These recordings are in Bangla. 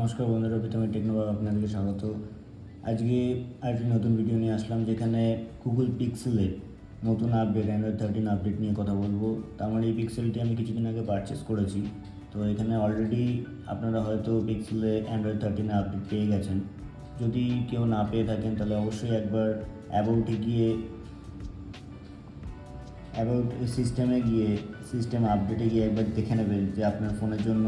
নমস্কার বন্ধুরা, প্রথমে টেকনোবাব আপনাদেরকে স্বাগত। আজকে আরেকটি নতুন ভিডিও নিয়ে আসলাম, যেখানে গুগল পিক্সেলের নতুন আপডেট Android13 আপডেট নিয়ে কথা বলবো। তো আমার এই পিক্সেলটি আমি কিছুদিন আগে পারচেস করেছি। তো এখানে অলরেডি আপনারা হয়তো পিক্সেলে Android13 আপডেট পেয়ে গেছেন। যদি কেউ না পেয়ে থাকেন তাহলে অবশ্যই একবার অ্যাবাউট সিস্টেমে গিয়ে সিস্টেম আপডেটে গিয়ে একবার দেখে নেবেন যে আপনার ফোনের জন্য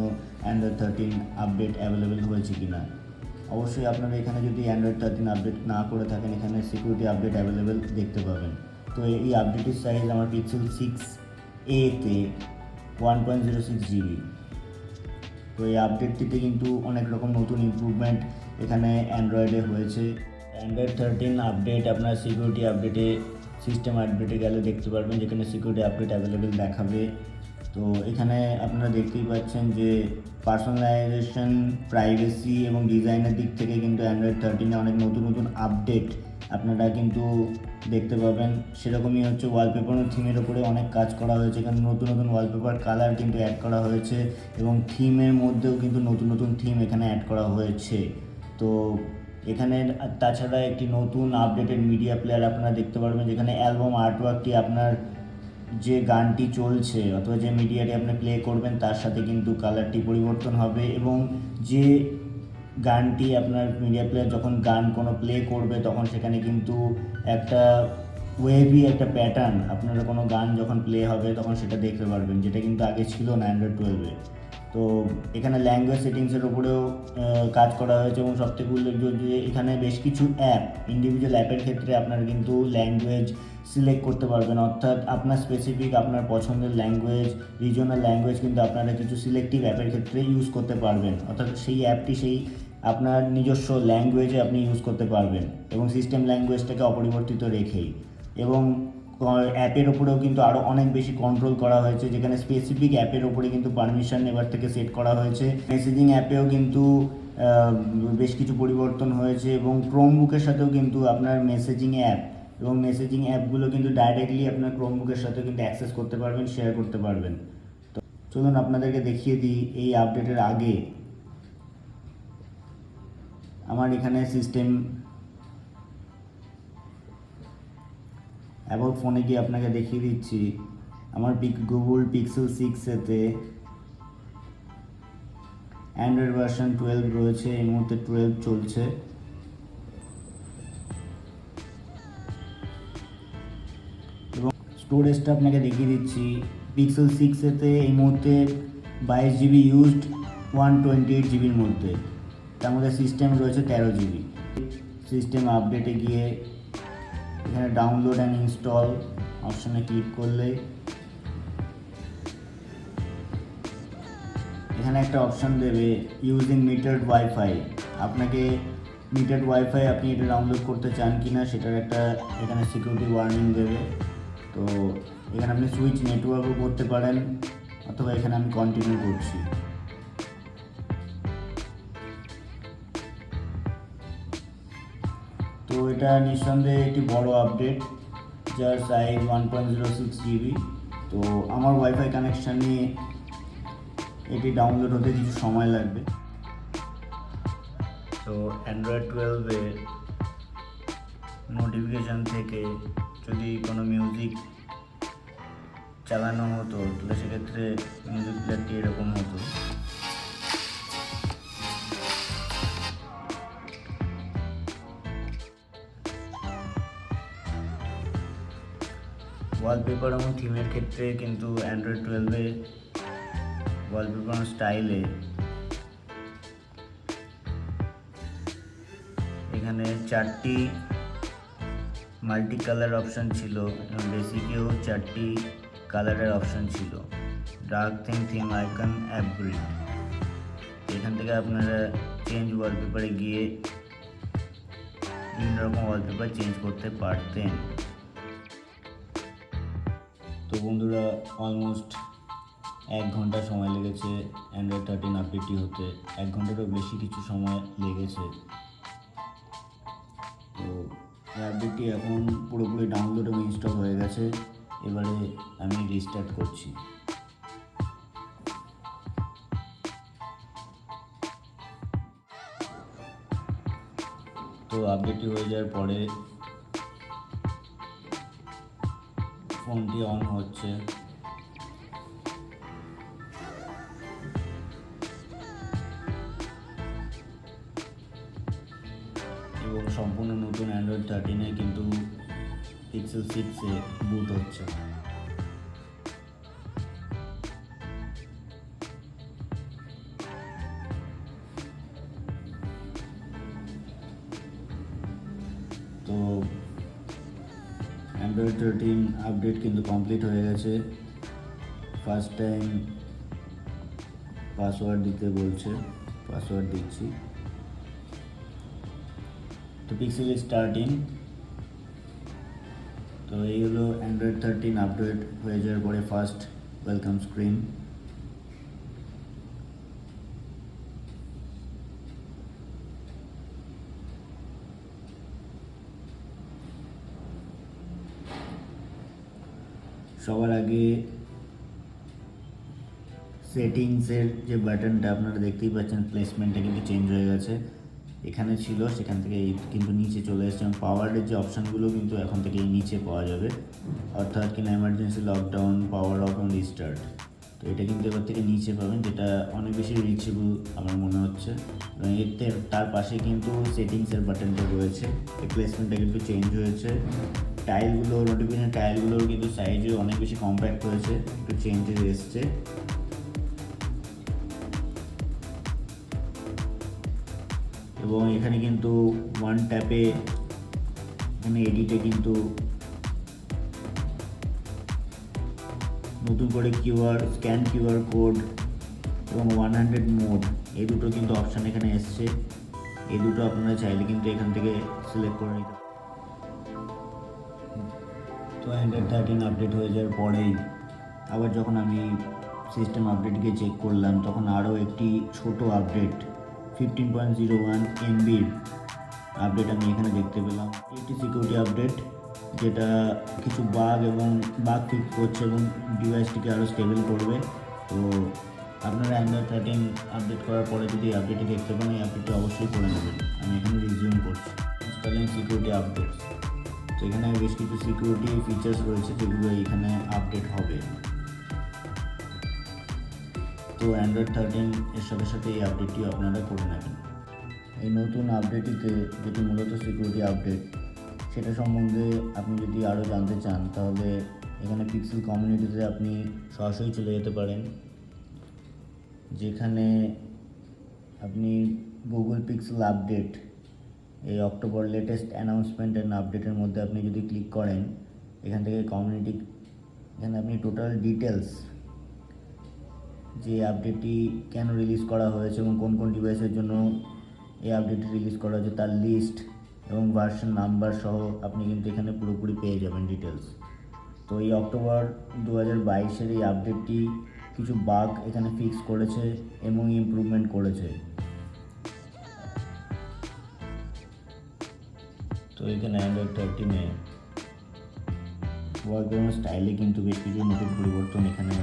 Android13 আপডেট অ্যাভেলেবেল হয়েছে কি না। অবশ্যই আপনারা এখানে যদি Android13 আপডেট না করে থাকেন, এখানে সিকিউরিটি আপডেট অ্যাভেলেবেল দেখতে পাবেন। তো এই আপডেটের সাইজ আমার pixel6a তে 1.06 GB। তো এই আপডেটটিতে কিন্তু অনেক রকম নতুন ইমপ্রুভমেন্ট এখানে অ্যান্ড্রয়েডে হয়েছে। Android13 আপডেট আপনার সিকিউরিটি আপডেটে সিস্টেম আপডেটে গেলে দেখতে পারবেন, যেখানে সিকিউরিটি আপডেট অ্যাভেলেবেল দেখাবে। তো এখানে আপনারা দেখতেই পাচ্ছেন যে পার্সোনালাইজেশন, প্রাইভেসি এবং ডিজাইনের দিক থেকে কিন্তু Android13-এ অনেক নতুন নতুন আপডেট আপনারা কিন্তু দেখতে পাবেন। সেরকমই হচ্ছে ওয়ালপেপার ও থিমের ওপরে অনেক কাজ করা হয়েছে। এখানে নতুন নতুন ওয়ালপেপার কালার কিন্তু অ্যাড করা হয়েছে এবং থিমের মধ্যেও কিন্তু নতুন নতুন থিম এখানে অ্যাড করা হয়েছে। তো এখানে তাছাড়া একটি নতুন আপডেটেড মিডিয়া প্লেয়ার আপনারা দেখতে পারবেন, যেখানে অ্যালবাম আর্টওয়ার্কটি আপনার যে গানটি চলছে অথবা যে মিডিয়াটি আপনি প্লে করবেন তার সাথে কিন্তু কালারটি পরিবর্তন হবে, এবং যে গানটি আপনার মিডিয়া প্লেয়ার যখন গান কোনো প্লে করবে তখন সেখানে কিন্তু একটা ওয়েভি একটা প্যাটার্ন, আপনারা কোনো গান যখন প্লে হবে তখন সেটা দেখতে পারবেন, যেটা কিন্তু আগে ছিল না Android12-এ। তো এখানে ল্যাঙ্গুয়েজ সেটিংসের উপরেও কাজ করা হয়েছে, এবং সবথেকে উল্লেখযোগ্য যে এখানে বেশ কিছু ইন্ডিভিজুয়াল অ্যাপের ক্ষেত্রে আপনারা কিন্তু ল্যাঙ্গুয়েজ সিলেক্ট করতে পারবেন, অর্থাৎ আপনার স্পেসিফিক আপনার পছন্দের ল্যাঙ্গুয়েজ, রিজনাল ল্যাঙ্গুয়েজ কিন্তু আপনারা কিছু সিলেক্টিভ অ্যাপের ক্ষেত্রে ইউজ করতে পারবেন, অর্থাৎ সেই অ্যাপটি সেই আপনার নিজস্ব ল্যাঙ্গুয়েজে আপনি ইউজ করতে পারবেন এবং সিস্টেম ল্যাঙ্গুয়েজটাকে অপরিবর্তিত রেখেই। এবং অ্যাপের ওপরেও কিন্তু আরও অনেক বেশি কন্ট্রোল করা হয়েছে, যেখানে স্পেসিফিক অ্যাপের ওপরে কিন্তু পারমিশন এবার থেকে সেট করা হয়েছে। মেসেজিং অ্যাপেও কিন্তু বেশ কিছু পরিবর্তন হয়েছে, এবং ক্রোমবুকের সাথেও কিন্তু আপনার মেসেজিং অ্যাপগুলো কিন্তু ডাইরেক্টলি আপনার ক্রোমবুকের সাথে কিন্তু অ্যাক্সেস করতে পারবেন, শেয়ার করতে পারবেন। তো চলুন আপনাদেরকে দেখিয়ে দিই এই আপডেটের আগে আমার এখানে সিস্টেম অ্যাবাউট ফোনে গিয়ে আপনাকে দেখিয়ে দিচ্ছি। আমার গুগল pixel6a-তে অ্যান্ড্রয়েড ভার্সন 12 রয়েছে, এই মুহূর্তে 12 চলছে। এবং স্টোরেজটা আপনাকে দেখিয়ে দিচ্ছি। pixel6a-তে এই মুহূর্তে 22 GB ইউজড, 128 GBর মধ্যে, তার মধ্যে সিস্টেম রয়েছে 13 GB। সিস্টেম আপডেটে গিয়ে এখানে ডাউনলোড অ্যান্ড ইনস্টল অপশানে ক্লিক করলে এখানে একটা অপশান দেবে ইউজিং মিটারড ওয়াইফাই। আপনাকে মিটারড ওয়াইফাই আপনি এটা ডাউনলোড করতে চান কি না সেটার একটা এখানে সিকিউরিটি ওয়ার্নিং দেবে। তো এখানে আপনি সুইচ নেটওয়ার্কও করতে পারেন, অথবা এখানে আমি কন্টিনিউ করছি। তো এটা নিঃসন্দেহে একটি বড় আপডেট, যার সাইজ 1.06 GB। তো আমার ওয়াইফাই কানেকশানে এটি ডাউনলোড হতে কিছু সময় লাগবে। তো Android12-এ নোটিফিকেশান থেকে যদি কোনো মিউজিক চালানো হতো তাহলে সেক্ষেত্রে মিউজিক প্লেয়ারটি এরকম হতো। ওয়ালপেপার এবং থিমের ক্ষেত্রে কিন্তু Android12-এ ওয়ালপেপার স্টাইলে এখানে 4টি মাল্টি কালার অপশান ছিল, এবং বেসিকেও 4টি কালারের অপশান ছিল, dark theme, icon, app grid. এখান থেকে আপনারা চেঞ্জ ওয়ালপেপারে গিয়ে বিভিন্ন রকম ওয়ালপেপার চেঞ্জ করতে পারতেন। তো বন্ধুরা, অলমোস্ট 1 ঘন্টা সময় লেগেছে Android13 আপডেটটি হতে, 1 ঘন্টারও বেশি কিছু সময় লেগেছে। তো এই আপডেটটি এখন পুরোপুরি ডাউনলোড এবং ইনস্টল হয়ে গেছে। এবারে আমি রিস্টার্ট করছি। তো আপডেটটি হয়ে যাওয়ার পরে ফোনটি অন হচ্ছে। এবং সম্পূর্ণ নতুন অ্যান্ড্রয়েড 13-এ কিন্তু পিক্সেল 6a বুট হচ্ছে। তো অ্যান্ড্রয়েড 13 আপডেট কিন্তু কমপ্লিট হয়ে গেছে। ফার্স্ট টাইম পাসওয়ার্ড দিতে বলছে, পাসওয়ার্ড দিচ্ছি। তো পিক্সেল স্টার্টিং। তো এই হলো অ্যান্ড্রয়েড 13 আপডেট হয়ে যাওয়ার পরে ফার্স্ট ওয়েলকাম স্ক্রিন। সবার আগে সেটিংসের যে বাটনটা আপনারা দেখতেই পাচ্ছেন, প্লেসমেন্টটা কিন্তু চেঞ্জ হয়ে গেছে। এখানে ছিল, সেখান থেকে কিন্তু নিচে চলে এসেছে। এবং পাওয়ারের যে অপশানগুলো কিন্তু এখন থেকে এই নিচে পাওয়া যাবে, অর্থাৎ কিনা এমার্জেন্সি লকডাউন, পাওয়ার অফ এবং রিস্টার্ট। তো এটা কিন্তু এবার থেকে নিচে পাবেন, যেটা অনেক বেশি রিচেবল আমার মনে হচ্ছে। এবং এতে তার পাশে কিন্তু সেটিংসের বাটনটা রয়েছে। এই প্লেসমেন্টটা কিন্তু চেঞ্জ হয়েছে। টাইলগুলো, নোটিফিকেশন টাইলগুলোর কিন্তু সাইজও অনেক বেশি কম্প্যাক্ট হয়েছে, একটু চেঞ্জেস এসছে। এবং এখানে কিন্তু ওয়ান ট্যাপে এখানে এডিটে কিন্তু নতুন করে স্ক্যান কিউআর কোড এবং 100 মোড, এই দুটো কিন্তু অপশান এখানে এসছে। এই দুটো আপনারা চাইলে কিন্তু এখান থেকে সিলেক্ট করে নিতে। তো অ্যান্ড্রয়েড 13 আপডেট হয়ে যাওয়ার পরেই আবার যখন আমি সিস্টেম আপডেটকে চেক করলাম, তখন আরও একটি ছোট আপডেট 15.01 MBর আপডেট আমি এখানে দেখতে পেলাম। একটি সিকিউরিটি আপডেট, যেটা কিছু বাগ ফিক্স করছে এবং ডিভাইসটিকে আরও স্টেবল করবে। তো আপনারা অ্যান্ড্রয়েড 13 আপডেট করার পরে যদি আপডেটটি দেখতে পান, এই আপডেটটি অবশ্যই করে নেবেন। আমি এখানে রিজিউম করছি। Installing security updates. তো এখানে বেশ কিছু সিকিউরিটি ফিচার্স রয়েছে যেগুলো এখানে আপডেট হবে। তো অ্যান্ড্রয়েড 13 এর সাথে সাথে এই আপডেটটিও আপনারা করে নেবেন। এই নতুন আপডেটটিতে, যেটি মূলত সিকিউরিটি আপডেট, সেটা সম্বন্ধে আপনি যদি আরও জানতে চান, তাহলে এখানে পিক্সেল কমিউনিটিতে আপনি সরাসরি চলে যেতে পারেন, যেখানে আপনি গুগল পিক্সেল আপডেট, এই অক্টোবর লেটেস্ট অ্যানাউন্সমেন্ট অ্যান্ড আপডেটের মধ্যে আপনি যদি ক্লিক করেন, এখান থেকে কমিউনিটি, এখানে আপনি টোটাল ডিটেলস, যে আপডেটটি কেন রিলিজ করা হয়েছে এবং কোন কোন ডিভাইসের জন্য এই আপডেটটি রিলিজ করা হয়েছে তার লিস্ট এবং ভার্সন নাম্বার সহ আপনি কিন্তু এখানে পুরোপুরি পেয়ে যাবেন ডিটেলস। তো এই অক্টোবর 2022-এর এই আপডেটটি কিছু বাগ এখানে ফিক্স করেছে এবং ইমপ্রুভমেন্ট করেছে। তো এখানে অ্যান্ড্রয়েড 13-এ ওয়ার্কগ্রাউন্ড স্টাইলে কিন্তু বেশ কিছু নতুন পরিবর্তন এখানে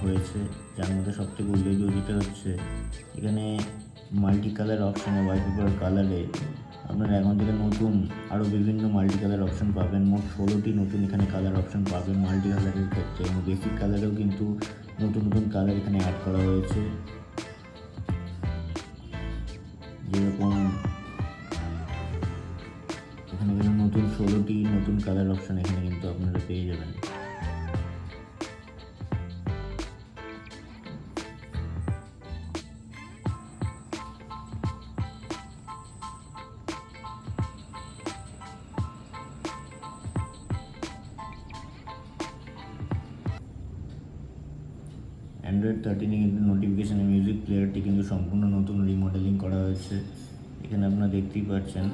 হয়েছে, যার মধ্যে সবথেকে উল্লেখযোগ্য যেটা হচ্ছে, এখানে মাল্টি কালার অপশানে, ওয়ালপেপার কালারে আপনারা এখন থেকে নতুন আরও বিভিন্ন মাল্টি কালার অপশান পাবেন। মোট 16টি নতুন এখানে কালার অপশান পাবেন মাল্টি কালারের ক্ষেত্রে। এবং বেসিক কালারেও কিন্তু নতুন নতুন কালার এখানে অ্যাড করা হয়েছে, যেরকম এখানে কিন্তু নতুন 16টি নতুন কালার অপশান এখানে কিন্তু আপনারা পেয়ে যাবেন। অ্যান্ড্রয়েড 13-এ কিন্তু নোটিফিকেশান মিউজিক প্লেয়ারটি কিন্তু সম্পূর্ণ নতুন রিমডেলিং করা হয়েছে। এখানে আপনারা দেখতেই পাচ্ছেন,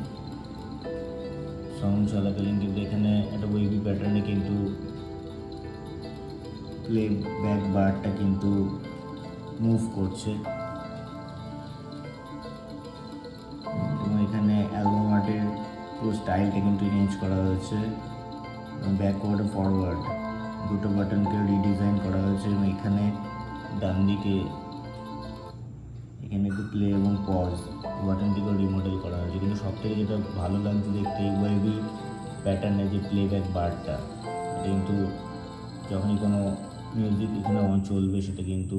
সাউন্ড চলাকালীন কিন্তু এখানে একটা ওয়েভি প্যাটার্নে কিন্তু প্লে ব্যাক বারটা কিন্তু মুভ করছে। এবং এখানে অ্যালবাম আর্টের পুরো স্টাইলটা কিন্তু চেঞ্জ করা হয়েছে। ব্যাকওয়ার্ড ও ফরওয়ার্ড দুটো বাটনকে রিডিজাইন করা হয়েছে। এবং এখানে ডান দিকে এখানে একটু প্লে এবং পজ বাটনটিকেও রিমডেল করা হয়েছে। কিন্তু সব সবথেকে যেটা ভালো লাগছে দেখতে, এই ওয়েভি প্যাটার্নের যে প্লেব্যাক বারটা, এটা কিন্তু যখনই কোনো মিউজিক এখানে অন চলবে সেটা কিন্তু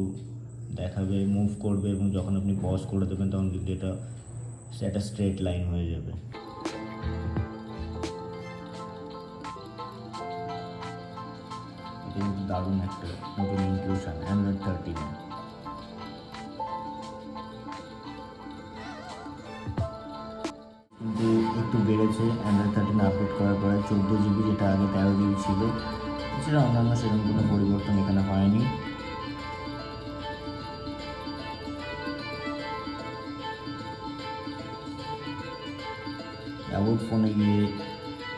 দেখাবে, মুভ করবে, এবং যখন আপনি পজ করে দেবেন তখন কিন্তু এটা একটা স্ট্রেট লাইন হয়ে যাবে। এটা কিন্তু দারুণ একটা নতুন ইনক্লুশন Android 13। কিন্তু একটু বেড়েছে Android 13 আপডেট করার পরে, 14 GB যেটা আগে 13 GB ছিল। এছাড়া অন্যান্য সেরকম কোনো পরিবর্তন এখানে হয়নি। অ্যাবাউট ফোনে গিয়ে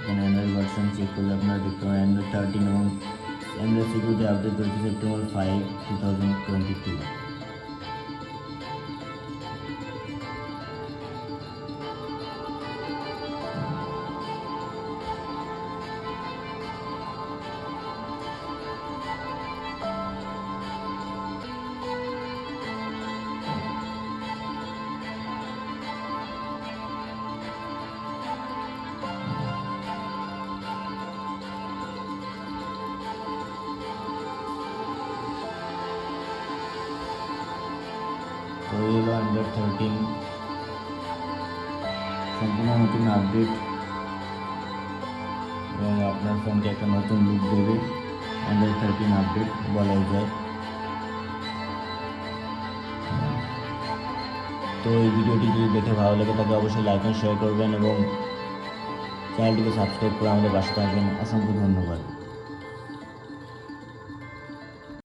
এখানে অ্যান্ড্রয়েড ভার্সন চেক করলে আপনারা দেখতে পাবেন Android 13 এবং অ্যান্ড্রয়েড সিকিউরিটি আপডেট রয়েছে September 5, 2022। তো এই হলো Android 13 সম্পূর্ণ নতুন আপডেট, এবং আপনার ফোনকে একটা নতুন লুক দেবে Android 13 আপডেট বলাই যায়। তো এই ভিডিওটি যদি দেখে ভালো লাগে তাকে অবশ্যই লাইক এন্ড শেয়ার করবেন এবং চ্যানেলটিকে সাবস্ক্রাইব করে আমাদের পাশে থাকবেন। অসংখ্য ধন্যবাদ।